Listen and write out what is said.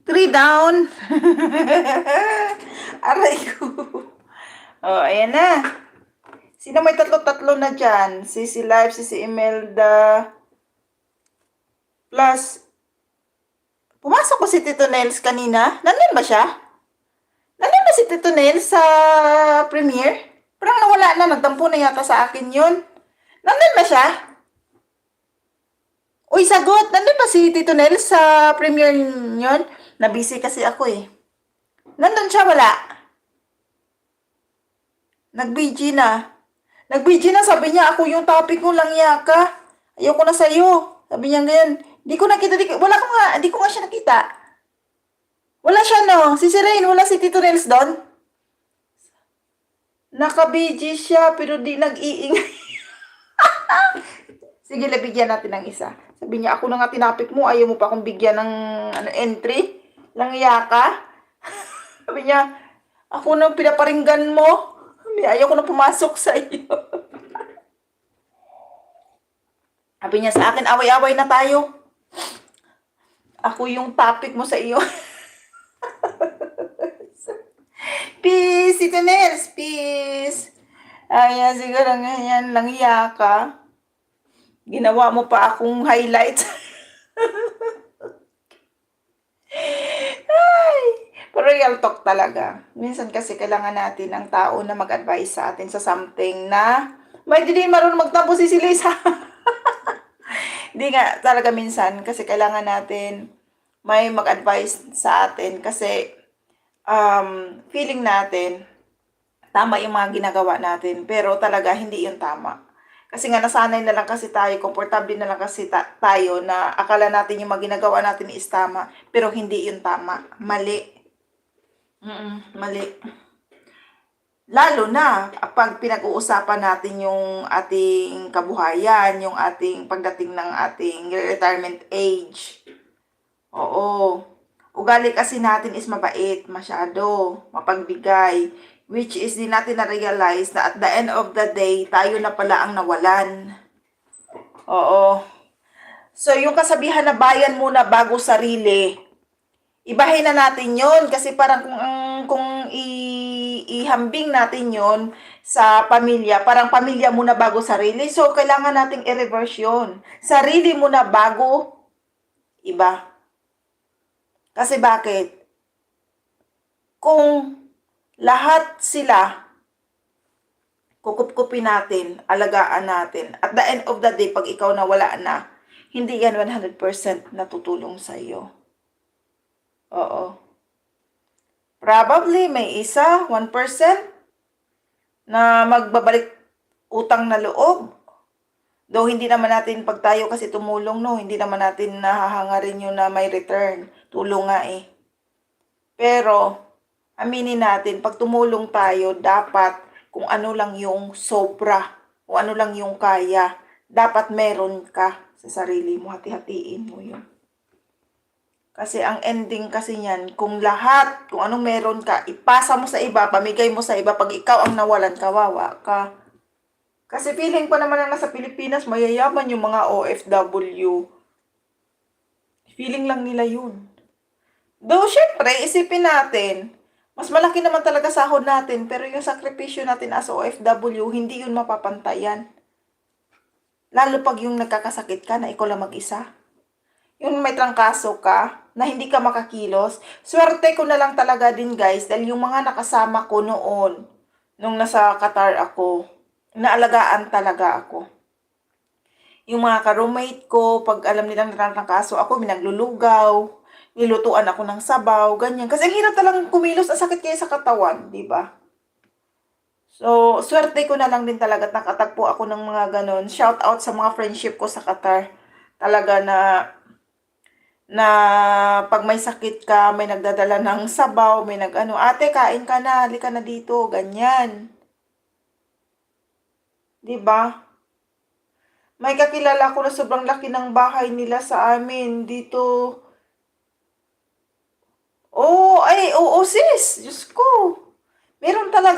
3 down. Aray ko. Oh, ayan na. Sino may tatlo-tatlo na dyan? Sisi Live, Sisi Imelda. Plus, pumasok ko si Tito Nels kanina. Nandun ba siya? Nandun ba si Tito Nels sa premiere? Parang nawala na. Nagtampo na yata sa akin yun. Nandun ba siya? Uy, sagot! Nandun ba si Tito Nels sa premiere yun? Nabisi kasi ako eh. Nandun siya, wala. Nag-BG na. Nag-BG na, sabi niya, ako yung topic mo lang, Yaka. Ayoko na sa'yo. Sabi niya ganyan. Di ko nakita, di ko nga siya nakita. Wala siya, no? Si Rain, wala si Tito Nels doon. Naka-BG siya, pero di nag-iingay. Sige, labigyan natin ng isa. Sabi niya, ako na nga tinapik mo, ayaw mo pa akong bigyan ng entry. Lang, Yaka. Sabi niya, ako na pinaparinggan mo. Ayaw ko na pumasok sa iyo. Sabi niya sa akin, away-away na tayo. Ako yung topic mo sa iyo. Peace, Tito Nels, peace. Ayan, siguro ganyan lang, Yaka. Ginawa mo pa akong highlights. Ay, pero real talk talaga. Minsan kasi kailangan natin ng tao na mag-advise sa atin sa something na may hindi marunong magtampo si Lisa. Hindi nga talaga minsan kasi kailangan natin may mag-advise sa atin kasi feeling natin tama yung mga ginagawa natin pero talaga hindi yung tama. Kasi nga nasanay na lang kasi tayo, komportable na lang kasi tayo na akala natin yung mga ginagawa natin is tama pero hindi yung tama. Mali. Mali. Lalo na pag pinag-uusapan natin yung ating kabuhayan, yung ating pagdating ng ating retirement age. Oo. Ugali kasi natin is mabait, masyado, mapagbigay, which is di natin na-realize na at the end of the day, tayo na pala ang nawalan. Oo. So, yung kasabihan na bayan muna bago sarili, ibahin na natin yon kasi parang kung ihambing natin yon sa pamilya, parang pamilya muna bago sarili. So, kailangan nating i-reverse yun. Sarili muna bago iba. Kasi bakit? Kung lahat sila kukup-kupin natin, alagaan natin, at the end of the day, pag ikaw na wala na, hindi yan 100% natutulong sa iyo. Oo. Probably may isa, 1% na magbabalik utang na loob. Though hindi naman natin pag tayo kasi tumulong, no, hindi naman natin nahahangarin yun na may return. Tulong nga eh. Pero, aminin natin, pag tumulong tayo, dapat kung ano lang yung sobra, kung ano lang yung kaya, dapat meron ka sa sarili mo, hati-hatiin mo yun. Kasi ang ending kasi niyan, kung lahat, kung anong meron ka, ipasa mo sa iba, pamigay mo sa iba, pag ikaw ang nawalan, kawawa ka. Kasi feeling pa naman na nasa Pilipinas, mayayaman yung mga OFW. Feeling lang nila yun. Though, syempre, isipin natin, mas malaki naman talaga sahod natin, pero yung sakripisyo natin as OFW, hindi yun mapapantayan. Lalo pag yung nagkakasakit ka na ikaw lang mag-isa. Yung may trangkaso ka, na hindi ka makakilos, swerte ko na lang talaga din guys, dahil yung mga nakasama ko noon, nung nasa Qatar ako, naalagaan talaga ako. Yung mga ka-roommate ko, pag alam nilang natrangkaso ako, minaglulugaw, nilutuan ako ng sabaw, ganyan. Kasi ang hirap talagang kumilos, ang sakit kayo sa katawan, di ba? So, swerte ko na lang din talaga at nakatagpo ako ng mga ganon. Shout out sa mga friendship ko sa Qatar. Talaga na pag may sakit ka, may nagdadala ng sabaw, may nag-ano, ate, kain ka na, halika na dito, ganyan. Di ba? May kakilala ko na sobrang laki ng bahay nila sa amin dito. Oo, ay, oo sis, Diyos ko. Meron talaga.